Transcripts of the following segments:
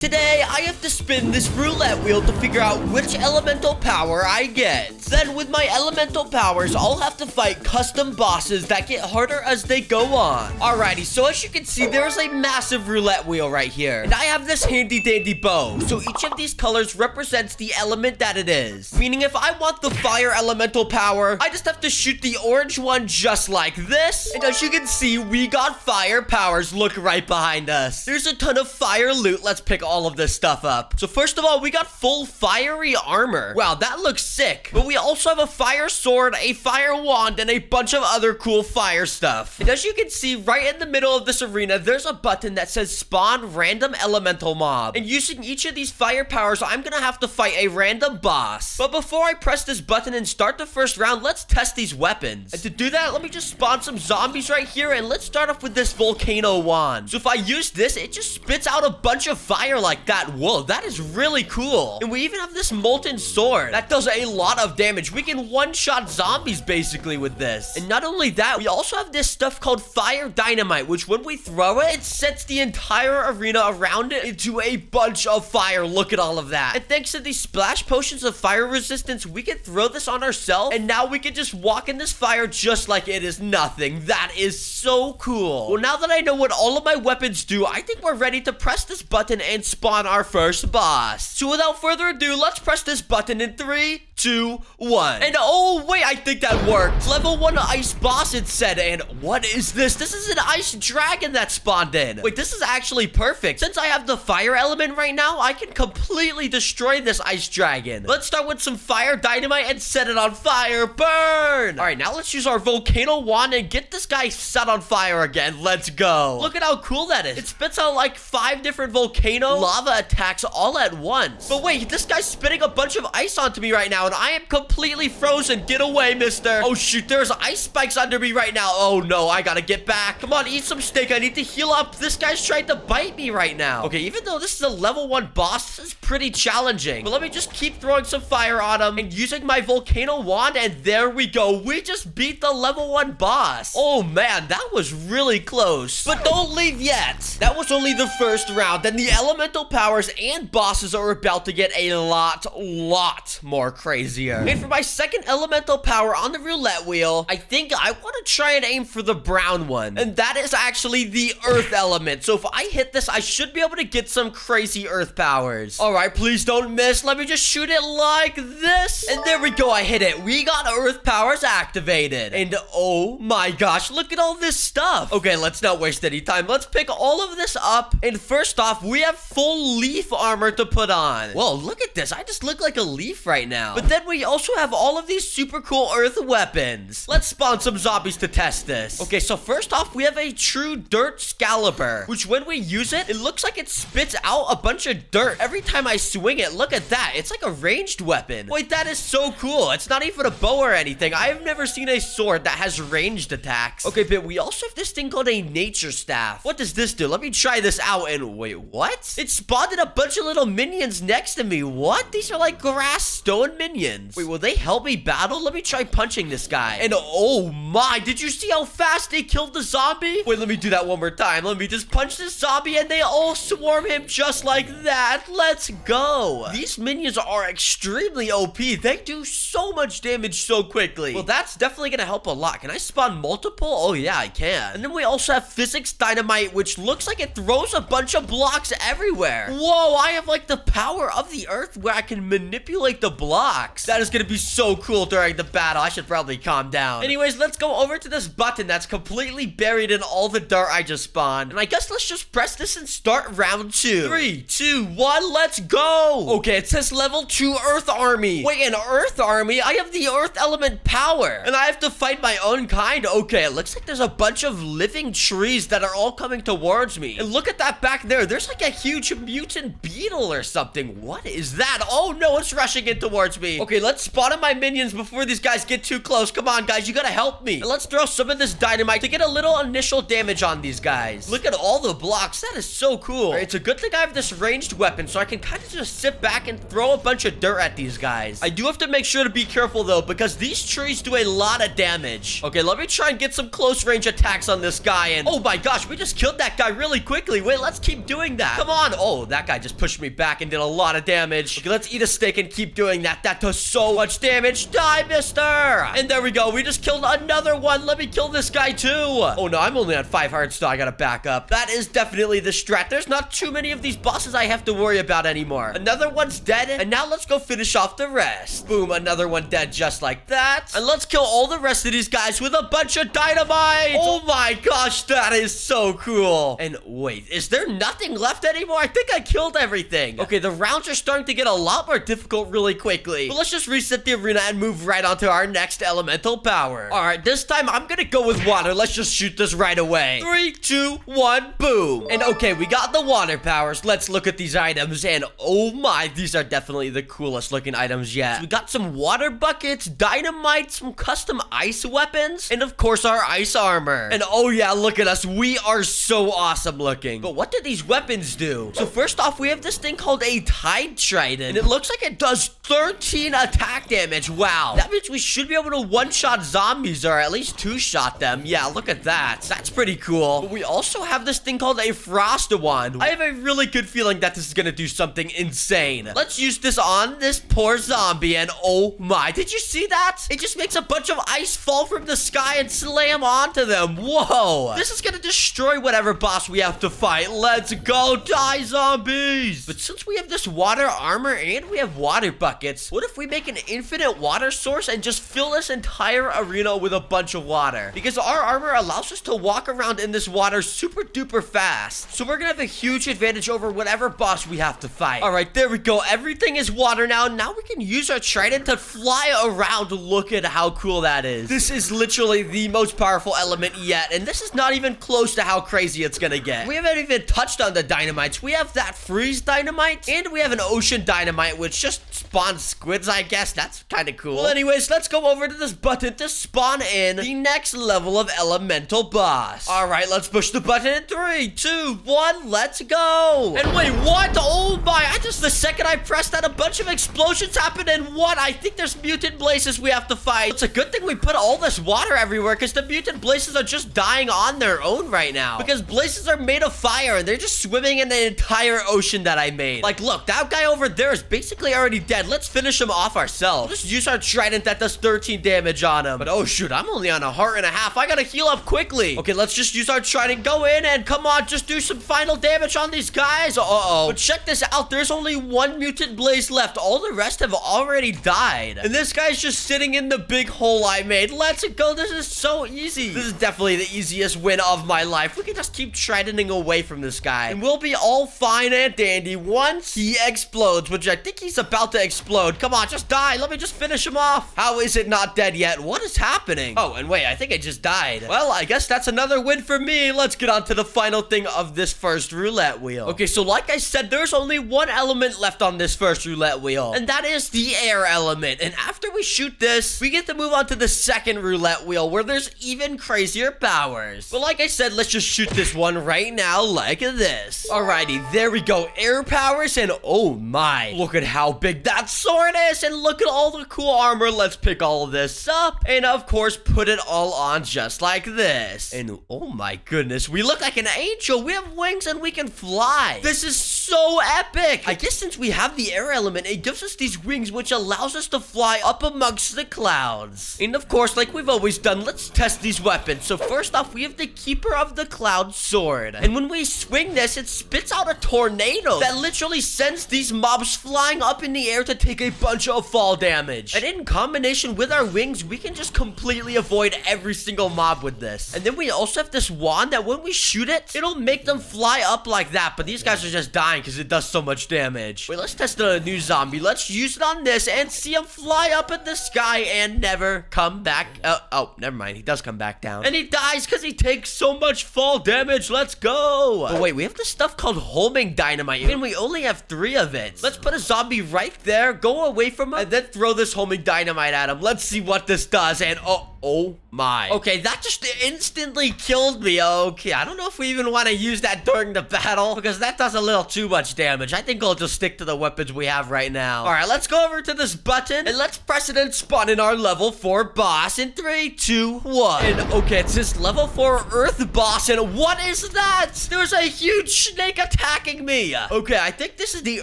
Today, I have to spin this roulette wheel to figure out which elemental power I get. Then, with my elemental powers, I'll have to fight custom bosses that get harder as they go on. Alrighty, so as you can see, there's a massive roulette wheel right here. And I have this handy-dandy bow. So each of these colors represents the element that it is. Meaning, if I want the fire elemental power, I just have to shoot the orange one just like this. And as you can see, we got fire powers. Look right behind us. There's a ton of fire loot. Let's pick all of this stuff up. So first of all, we got full fiery armor. Wow, that looks sick. But we also have a fire sword, a fire wand, and a bunch of other cool fire stuff. And as you can see, right in the middle of this arena, there's a button that says spawn random elemental mob. And using each of these fire powers, I'm gonna have to fight a random boss. But before I press this button and start the first round, let's test these weapons. And to do that, let me just spawn some zombies right here, and let's start off with this volcano wand. So if I use this, it just spits out a bunch of fire like that. Whoa, that is really cool. And we even have this molten sword that does a lot of damage. We can one-shot zombies basically with this. And not only that, we also have this stuff called fire dynamite, which when we throw it, it sets the entire arena around it into a bunch of fire. Look at all of that. And thanks to these splash potions of fire resistance, we can throw this on ourselves, and now we can just walk in this fire just like it is nothing. That is so cool. Well, now that I know what all of my weapons do, I think we're ready to press this button and spawn our first boss. So without further ado, let's press this button in 3, 2, 1. And oh wait, I think that worked. Level 1 ice boss, it said. And what is this? This is an ice dragon that spawned in. Wait, this is actually perfect. Since I have the fire element right now, I can completely destroy this ice dragon. Let's start with some fire dynamite and set it on fire. Burn! All right, now let's use our volcano wand and get this guy set on fire again. Let's go. Look at how cool that is. It spits out like 5 different volcano lava attacks all at once. But wait, this guy's spitting a bunch of ice onto me right now, and I am completely frozen. Get away, mister. Oh shoot, there's ice spikes under me right now. Oh no, I gotta get back. Come on, eat some steak. I need to heal up. This guy's trying to bite me right now. Okay, even though this is a level 1 boss, this is pretty challenging. But let me just keep throwing some fire on him and using my volcano wand, and there we go. We just beat the level 1 boss. Oh man, that was really close. But don't leave yet. That was only the first round, and the elemental powers and bosses are about to get a lot more crazier. And for my second elemental power on the roulette wheel, I think I want to try and aim for the brown one. And that is actually the earth element. So if I hit this, I should be able to get some crazy earth powers. All right, please don't miss. Let me just shoot it like this. And there we go. I hit it. We got earth powers activated. And oh my gosh, look at all this stuff. Okay, let's not waste any time. Let's pick all of this up. And first off, we have full leaf armor to put on. Whoa, look at this. I just look like a leaf right now. But then we also have all of these super cool earth weapons. Let's spawn some zombies to test this. Okay, so first off, we have a true dirt Excalibur, which when we use it, it looks like it spits out a bunch of dirt every time I swing it. Look at that. It's like a ranged weapon. Wait, that is so cool. It's not even a bow or anything. I have never seen a sword that has ranged attacks. Okay, but we also have this thing called a nature staff. What does this do? Let me try this out. And wait, what? It spawned in a bunch of little minions next to me. What? These are like grass stone minions. Wait, will they help me battle? Let me try punching this guy. And oh my, did you see how fast they killed the zombie? Wait, let me do that one more time. Let me just punch this zombie and they all swarm him just like that. Let's go. These minions are extremely OP. They do so much damage so quickly. Well, that's definitely gonna help a lot. Can I spawn multiple? Oh yeah, I can. And then we also have physics dynamite, which looks like it throws a bunch of blocks everywhere. Whoa, I have like the power of the earth where I can manipulate the blocks. That is gonna be so cool during the battle. I should probably calm down. Anyways, let's go over to this button that's completely buried in all the dirt I just spawned. And I guess let's just press this and start round 2. 3, 2, 1, let's go. Okay, it says level 2 Earth Army. Wait, an Earth Army? I have the Earth element power. And I have to fight my own kind? Okay, it looks like there's a bunch of living trees that are all coming towards me. And look at that back there. There's like a huge mutant beetle or something. What is that? Oh no, it's rushing in towards me. quickly. Okay, let's spawn in my minions before these guys get too close. Come on, guys, you gotta help me. And let's throw some of this dynamite to get a little initial damage on these guys. Look at all the blocks. That is so cool. Right, it's a good thing I have this ranged weapon, so I can kind of just sit back and throw a bunch of dirt at these guys. I do have to make sure to be careful, though, because these trees do a lot of damage. Okay, let me try and get some close range attacks on this guy. And oh my gosh, we just killed that guy really quickly. Wait, let's keep doing that. Come on. Oh, that guy just pushed me back and did a lot of damage. Okay, let's eat a steak and keep doing that. That does so much damage. Die, mister. And there we go. We just killed another one. Let me kill this guy too. Oh no, I'm only on 5 hearts, so I gotta back up. That is definitely the strat. There's not too many of these bosses I have to worry about anymore. Another one's dead, and now let's go finish off the rest. Boom, another one dead just like that. And let's kill all the rest of these guys with a bunch of dynamite. Oh my gosh, that is so cool. And wait, is there nothing left anymore? I think I killed everything. Okay, the rounds are starting to get a lot more difficult really quickly. But let's just reset the arena and move right on to our next elemental power. All right, this time I'm gonna go with water. Let's just shoot this right away. 3, 2, 1, boom. And okay, we got the water powers. Let's look at these items. And oh my, these are definitely the coolest looking items yet. So we got some water buckets, dynamite, some custom ice weapons, and of course our ice armor. And oh yeah, look at us. We are so awesome looking. But what do these weapons do? So first off, we have this thing called a tide trident, and it looks like it does 13 attack damage. Wow. That means we should be able to one-shot zombies, or at least two-shot them. Yeah, look at that. That's pretty cool. But we also have this thing called a frost wand. I have a really good feeling that this is gonna do something insane. Let's use this on this poor zombie, and oh my, did you see that? It just makes a bunch of ice fall from the sky and slam onto them. Whoa. This is gonna destroy whatever boss we have to fight. Let's go, die zombies. But since we have this water armor and we have water buckets, what if we make an infinite water source and just fill this entire arena with a bunch of water? Because our armor allows us to walk around in this water super duper fast. So we're gonna have a huge advantage over whatever boss we have to fight. All right, there we go. Everything is water now. Now we can use our trident to fly around. Look at how cool that is. This is literally the most powerful element yet, and this is not even close to how crazy it's gonna get. We haven't even touched on the dynamites. We have that freeze dynamite, and we have an ocean dynamite, which just spawns squids, I guess. That's kind of cool. Well, anyways, let's go over to this button to spawn in the next level of elemental boss. All right, let's push the button in 3, 2, 1, let's go. And wait, what? Oh my, the second I pressed that, a bunch of explosions happened, and what? I think there's mutant blazes we have to fight. It's a good thing we put all this water everywhere, because the mutant blazes are just dying on their own right now. Because blazes are made of fire, and they're just swimming in the entire ocean that I made. Like, look, that guy over there is basically already dead. Let's finish him off ourselves. Just use our trident that does 13 damage on him. But oh shoot, I'm only on 1.5 hearts. I gotta heal up quickly. Okay, let's just use our trident. Go in and come on, just do some final damage on these guys. Uh-oh. But check this out. There's only one mutant blaze left. All the rest have already died. And this guy's just sitting in the big hole I made. Let's go. This is so easy. This is definitely the easiest win of my life. We can just keep tridenting away from this guy, and we'll be all fine and dandy once he explodes, which I think he's about to explode. Come on, just die. Let me just finish him off. How is it not dead yet? What is happening? Oh, and wait, I think I just died. Well, I guess that's another win for me. Let's get on to the final thing of this first roulette wheel. Okay, so like I said, there's only one element left on this first roulette wheel, and that is the air element. And after we shoot this, we get to move on to the second roulette wheel, where there's even crazier powers. But like I said, let's just shoot this one right now like this. Alrighty, there we go. Air powers, and oh my, look at how big that sword is, and look at all the cool armor. Let's pick all of this up, and of course, put it all on just like this. And oh my goodness, we look like an angel. We have wings and we can fly. This is so epic. I guess since we have the air element, it gives us these wings, which allows us to fly up amongst the clouds. And of course, like we've always done, let's test these weapons. So first off, we have the Keeper of the Cloud sword. And when we swing this, it spits out a tornado that literally sends these mobs flying up in the air to take a bunch of fall damage. And in combination with our wings, we can just completely avoid every single mob with this. And then we also have this wand that when we shoot it, it'll make them fly up like that. But these guys are just dying because it does so much damage. Wait, let's test it on a new zombie. Let's use it on this and see him fly up in the sky and never come back. Oh, never mind. He does come back down. And he dies because he takes so much fall damage. Let's go. But wait, we have this stuff called homing dynamite, and we only have 3 of it. Let's put a zombie right there, go away away from him and then throw this homing dynamite at him. Let's see what this does. And oh my. Okay, that just instantly killed me. Okay, I don't know if we even want to use that during the battle because that does a little too much damage. I think I'll just stick to the weapons we have right now. All right, let's go over to this button and let's press it and spawn in our level 4 boss in 3, 2, 1. And okay, it's this level 4 earth boss. And what is that? There's a huge snake attacking me. Okay, I think this is the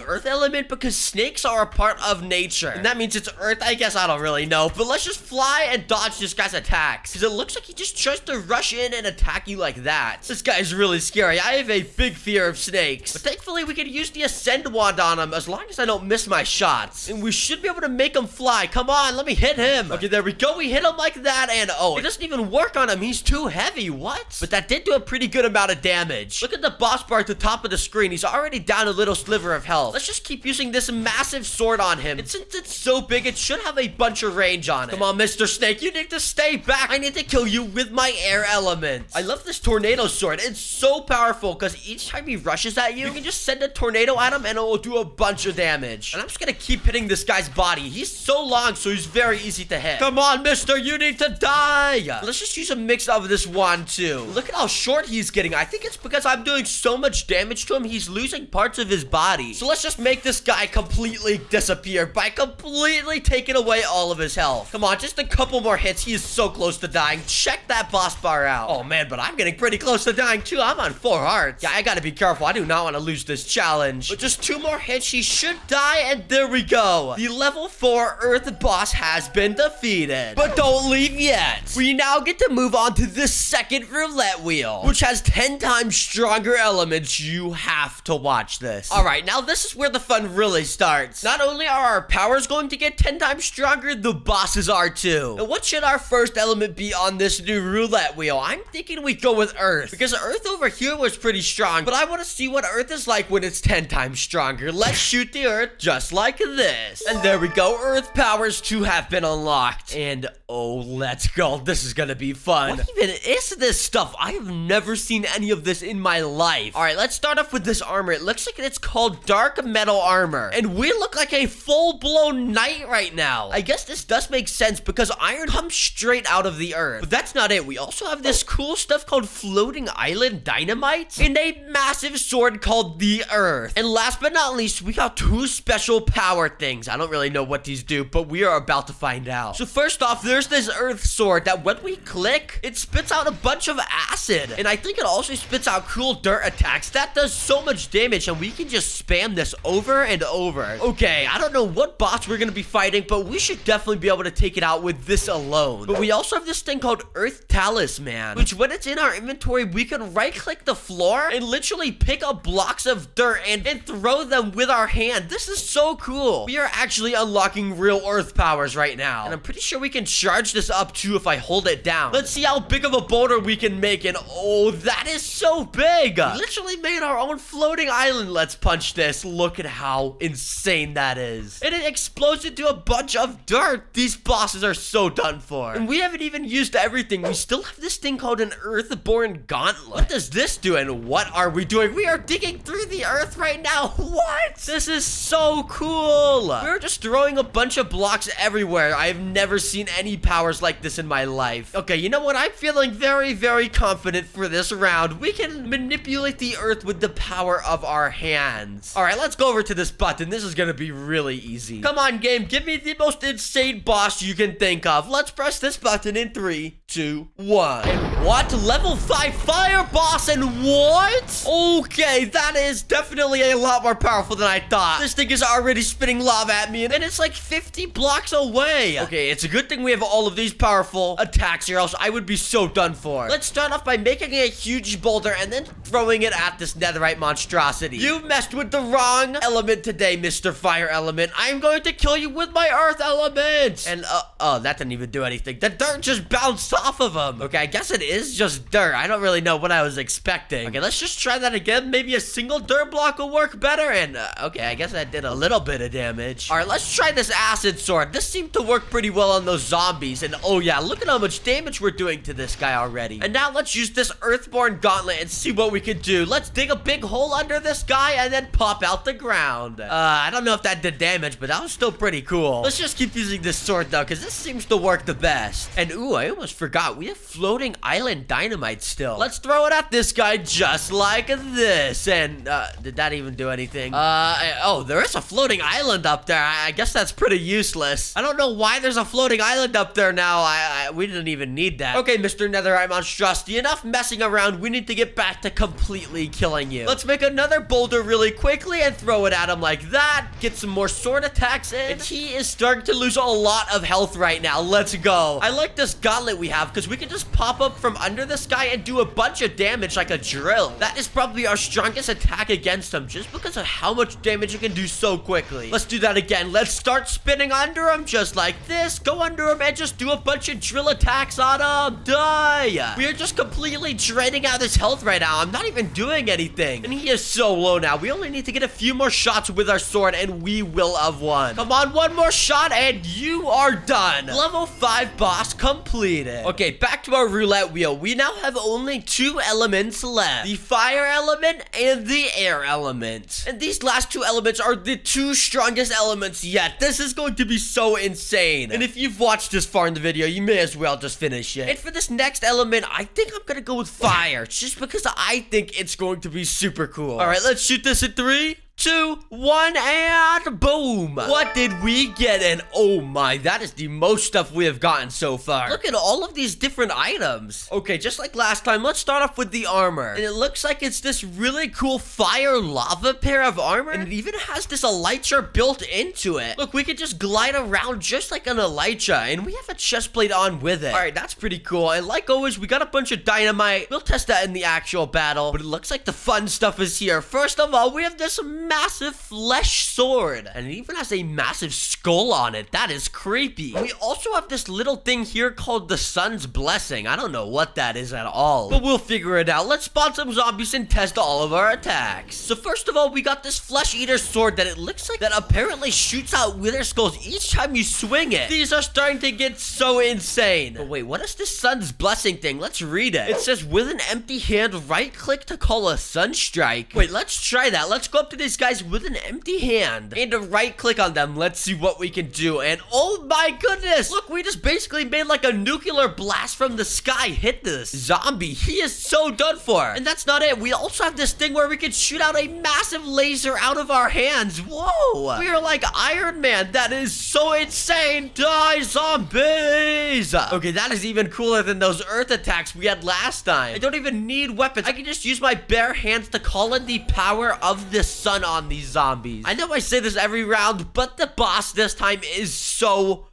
earth element because snakes are a part of nature. And that means it's earth, I guess. I don't really know. But let's just fly and dodge this guy's attacks. Because it looks like he just tries to rush in and attack you like that. This guy's really scary. I have a big fear of snakes. But thankfully, we can use the ascend wand on him as long as I don't miss my shots. And we should be able to make him fly. Come on, let me hit him. Okay, there we go. We hit him like that. And it doesn't even work on him. He's too heavy. What? But that did do a pretty good amount of damage. Look at the boss bar at the top of the screen. He's already down a little sliver of health. Let's just keep using this massive sword on him. And since it's so big, it should have a bunch of range on it. Come on, Mr. Snake. You need to stay back. I need to kill you with my air element. I love this tornado sword. It's so powerful because each time he rushes at you, you can just send a tornado at him and it will do a bunch of damage. And I'm just gonna keep hitting this guy's body. He's so long, so he's very easy to hit. Come on, mister. You need to die. Let's just use a mix of this wand too. Look at how short he's getting. I think it's because I'm doing so much damage to him, he's losing parts of his body. So let's just make this guy completely disappear by completely taking away all of his health. Come on, just a couple more hits. He is so close to dying. Check that boss bar out. Oh man, but I'm getting pretty close to dying too. I'm on 4 hearts. Yeah, I gotta be careful. I do not want to lose this challenge. But just 2 more hits, he should die, and there we go. The level 4 earth boss has been defeated. But don't leave yet. We now get to move on to the second roulette wheel, which has 10 times stronger elements. You have to watch this. All right, now this is where the fun really starts. Not only are our powers going to get 10 times stronger, the bosses are too. And what should our first element be on this new roulette wheel? I'm thinking we go with earth, because earth over here was pretty strong, but I want to see what earth is like when it's 10 times stronger. Let's shoot the earth just like this. And there we go. Earth powers 2 have been unlocked. And oh, let's go. This is gonna be fun. What even is this stuff? I have never seen any of this in my life. All right, let's start off with this armor. It looks like it's called dark metal armor, and we look like a full-blown knight right now. I guess this does make sense because iron comes straight out of the earth. But that's not it. We also have this cool stuff called floating island dynamite and a massive sword called the earth. And last but not least, we got 2 special power things. I don't really know what these do, but we are about to find out. So first off, there's this earth sword that when we click, it spits out a bunch of acid. And I think it also spits out cool dirt attacks. That does so much damage, and we can just spam this over and over. Okay, I don't know what boss we're gonna be fighting, but we should definitely be able to take it out with this alone. But we also have this thing called Earth Talisman, which when it's in our inventory, we can right-click the floor and literally pick up blocks of dirt and throw them with our hand. This is so cool. We are actually unlocking real earth powers right now. And I'm pretty sure we can charge this up too if I hold it down. Let's see how big of a boulder we can make. And oh, that is so big. We literally made our own floating island. Let's punch this. Look at how insane that is. And it explodes into a bunch of dirt. These bosses are so done for. And we haven't even used everything. We still have this thing called an Earthborn Gauntlet. What does this do? And what are we doing? We are digging through the earth right now. What? This is so cool. We're just throwing a bunch of blocks everywhere. I have never seen any powers like this in my life. Okay, you know what? I'm feeling very, very confident for this round. We can manipulate the earth with the power of our hands. All right, let's go over to this button. This is gonna be really easy. Come on, game. Give me the most insane boss you can think of. Let's press this button in 3, 2, 1. And what? Level 5 fire boss, and what? Okay, that is definitely a lot more powerful than I thought. This thing is already spitting lava at me, and it's like 50 blocks away. Okay, it's a good thing we have all of these powerful attacks, or else I would be so done for. Let's start off by making a huge boulder and then throwing it at this netherite monstrosity. You messed with the wrong element today, Mr. Fire Element. I'm going to kill you with my earth element. And oh, that didn't even do anything. The dirt just bounced off of him. Okay, I guess it is it's just dirt. I don't really know what I was expecting. Okay, let's just try that again. Maybe a single dirt block will work better. And, okay, I guess that did a little bit of damage. All right, let's try this acid sword. This seemed to work pretty well on those zombies. And, oh, yeah, look at how much damage we're doing to this guy already. And now let's use this Earthborn Gauntlet and see what we can do. Let's dig a big hole under this guy and then pop out the ground. I don't know if that did damage, but that was still pretty cool. Let's just keep using this sword, though, because this seems to work the best. And, ooh, I almost forgot. We have floating island dynamite still. Let's throw it at this guy just like this. And, did that even do anything? Oh, there is a floating island up there. I guess that's pretty useless. I don't know why there's a floating island up there now. We didn't even need that. Okay, Mr. Netherite Monstrosity, enough messing around. We need to get back to completely killing you. Let's make another boulder really quickly and throw it at him like that. Get some more sword attacks in. And he is starting to lose a lot of health right now. Let's go. I like this gauntlet we have because we can just pop up from under this guy and do a bunch of damage like a drill. That is probably our strongest attack against him just because of how much damage you can do so quickly. Let's do that again. Let's start spinning under him just like this. Go under him and just do a bunch of drill attacks on him. Die. We are just completely draining out his health right now. I'm not even doing anything. And he is so low now. We only need to get a few more shots with our sword and we will have won. Come on, one more shot and you are done. Level 5 boss completed. Okay, back to our roulette wheel. We now have only 2 elements left. The fire element and the air element. And these last 2 elements are the 2 strongest elements yet. This is going to be so insane. And if you've watched this far in the video, you may as well just finish it. And for this next element, I think I'm gonna go with fire, just because I think it's going to be super cool. All right, let's shoot this in 3, 2, 1, and boom. What did we get? And oh my, that is the most stuff we have gotten so far. Look at all of these different items. Okay, just like last time, let's start off with the armor. And it looks like it's this really cool fire lava pair of armor. And it even has this elytra built into it. Look, we could just glide around just like an elytra. And we have a chest plate on with it. All right, that's pretty cool. And like always, we got a bunch of dynamite. We'll test that in the actual battle. But it looks like the fun stuff is here. First of all, we have this massive flesh sword, and it even has a massive skull on it. That is creepy. We also have this little thing here called the Sun's Blessing. I don't know what that is at all, but we'll figure it out. Let's spawn some zombies and test all of our attacks. So first of all, we got this flesh eater sword that it looks like that apparently shoots out wither skulls each time you swing it. These are starting to get so insane. But wait, what is this Sun's Blessing thing? Let's read it. It says, with an empty hand, right click to call a sun strike. Wait, let's try that. Let's go up to these guys with an empty hand and to right click on them. Let's see what we can do. And oh my goodness, look, we just basically made like a nuclear blast from the sky hit this zombie. He is so done for. And that's not it. We also have this thing where we can shoot out a massive laser out of our hands. Whoa, we are like Iron Man. That is so insane. Die, zombies. Okay, that is even cooler than those earth attacks we had last time. I don't even need weapons. I can just use my bare hands to call in the power of the sun on these zombies. I know I say this every round, but the boss this time is so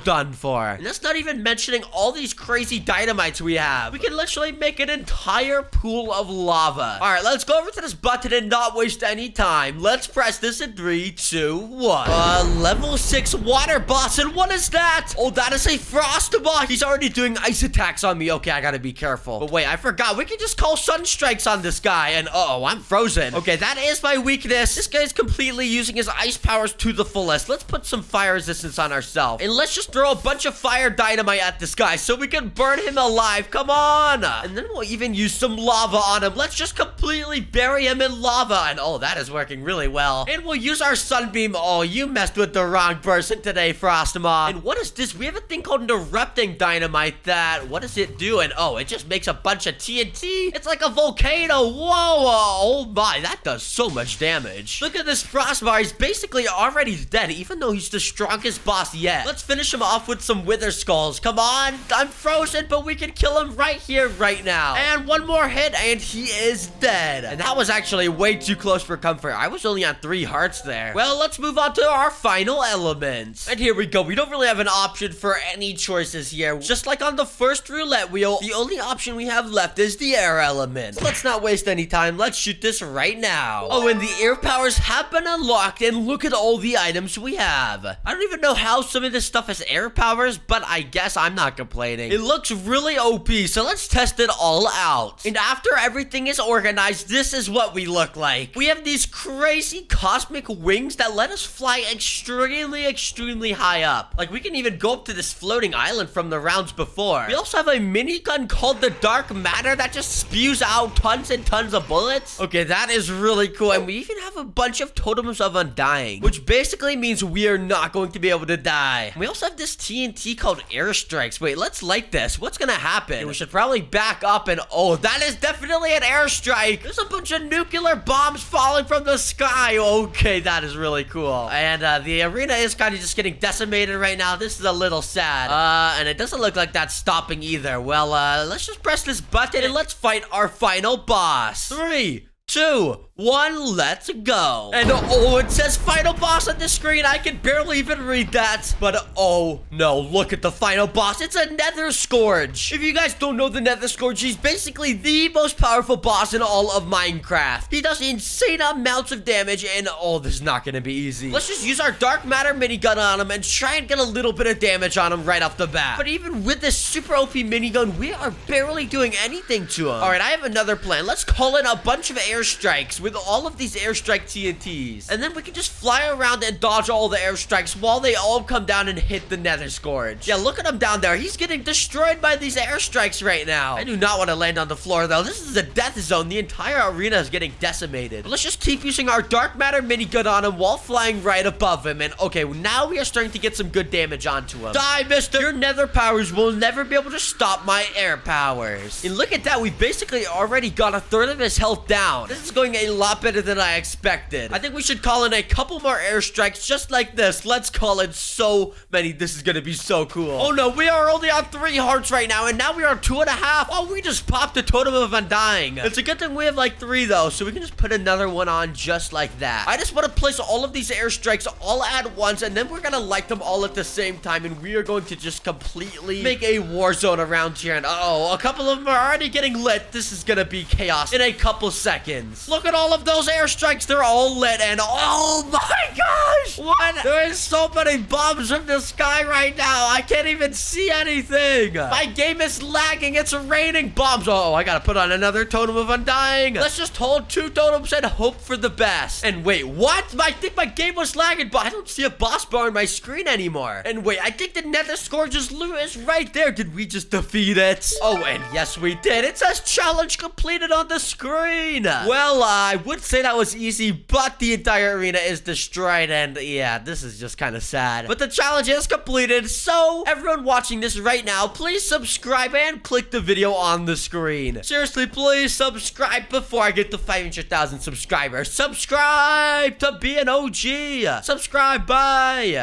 done for. And that's not even mentioning all these crazy dynamites we have. We can literally make an entire pool of lava. All right, let's go over to this button and not waste any time. Let's press this in 3, 2, 1. Level 6 water boss. And what is that? Oh, that is a frost boss. He's already doing ice attacks on me. Okay, I gotta be careful. But wait, I forgot. We can just call sun strikes on this guy. And uh-oh, I'm frozen. Okay, that is my weakness. This guy's completely using his ice powers to the fullest. Let's put some fire resistance on ourselves. And let's just throw a bunch of fire dynamite at this guy so we can burn him alive. Come on. And then we'll even use some lava on him. Let's just completely bury him in lava. And oh, that is working really well. And we'll use our sunbeam. Oh, you messed with the wrong person today, Frostma. And what is this? We have a thing called an erupting dynamite. What does it do? And oh, it just makes a bunch of TNT. It's like a volcano. Whoa. Oh my, that does so much damage. Look at this Frostma. He's basically already dead, even though he's the strongest boss yet. Let's finish him off with some wither skulls. Come on. I'm frozen, but we can kill him right here, right now. And one more hit, and he is dead. And that was actually way too close for comfort. I was only on 3 hearts there. Well, let's move on to our final elements. And here we go. We don't really have an option for any choices here. Just like on the first roulette wheel, the only option we have left is the air element. So let's not waste any time. Let's shoot this right now. Oh, and the air powers have been unlocked, and look at all the items we have. I don't even know how some of this this stuff as air powers, but I guess I'm not complaining. It looks really OP, so let's test it all out. And after everything is organized, this is what we look like. We have these crazy cosmic wings that let us fly extremely high up. Like, we can even go up to this floating island from the rounds before. We also have a minigun called the Dark Matter that just spews out tons and tons of bullets. Okay, that is really cool. And we even have a bunch of totems of undying, which basically means we are not going to be able to die. We also have this TNT called airstrikes. Wait, let's light this. What's gonna happen? Okay, we should probably back up and oh, that is definitely an airstrike. There's a bunch of nuclear bombs falling from the sky. Okay, that is really cool. And the arena is kind of just getting decimated right now. This is a little sad. And it doesn't look like that's stopping either. Well, let's just press this button and let's fight our final boss. 3, 2, 1, let's go. And oh, it says final boss on the screen. I can barely even read that. But oh no, look at the final boss. It's a Nether Scourge. If you guys don't know the Nether Scourge, he's basically the most powerful boss in all of Minecraft. He does insane amounts of damage, and oh, this is not gonna be easy. Let's just use our Dark Matter minigun on him and try and get a little bit of damage on him right off the bat. But even with this super OP minigun, we are barely doing anything to him. All right, I have another plan. Let's call in a bunch of airstrikes with all of these airstrike TNTs. And then we can just fly around and dodge all the airstrikes while they all come down and hit the Nether Scourge. Yeah, look at him down there. He's getting destroyed by these airstrikes right now. I do not want to land on the floor, though. This is a death zone. The entire arena is getting decimated. But let's just keep using our Dark Matter minigun on him while flying right above him. And okay, now we are starting to get some good damage onto him. Die, mister! Your nether powers will never be able to stop my air powers. And look at that. We've basically already got a third of his health down. This is going a lot better than I expected. I think we should call in a couple more airstrikes just like this. Let's call in so many. This is gonna be so cool. Oh no, we are only on 3 hearts right now, and now we are 2.5. Oh, we just popped a totem of undying. It's a good thing we have like 3 though, so we can just put another one on just like that. I just want to place all of these airstrikes all at once, and then we're gonna light them all at the same time, and we are going to just completely make a war zone around here. And a couple of them are already getting lit. This is gonna be chaos in a couple seconds. Look at all of those airstrikes. They're all lit, and oh my gosh, what? There is so many bombs from the sky right now. I can't even see anything. My game is lagging. It's raining bombs. Oh, I gotta put on another totem of undying. Let's just hold 2 totems and hope for the best. And wait, what? I think my game was lagging, but I don't see a boss bar on my screen anymore. And wait, I think the Nether Scourge's loot is right there. Did we just defeat it? Oh, and yes, we did. It says challenge completed on the screen. Well, I would say that was easy, but the entire arena is destroyed, and yeah, this is just kind of sad. But the challenge is completed, so everyone watching this right now, please subscribe and click the video on the screen. Seriously, please subscribe before I get to 500,000 subscribers. Subscribe to be an OG. Subscribe, bye.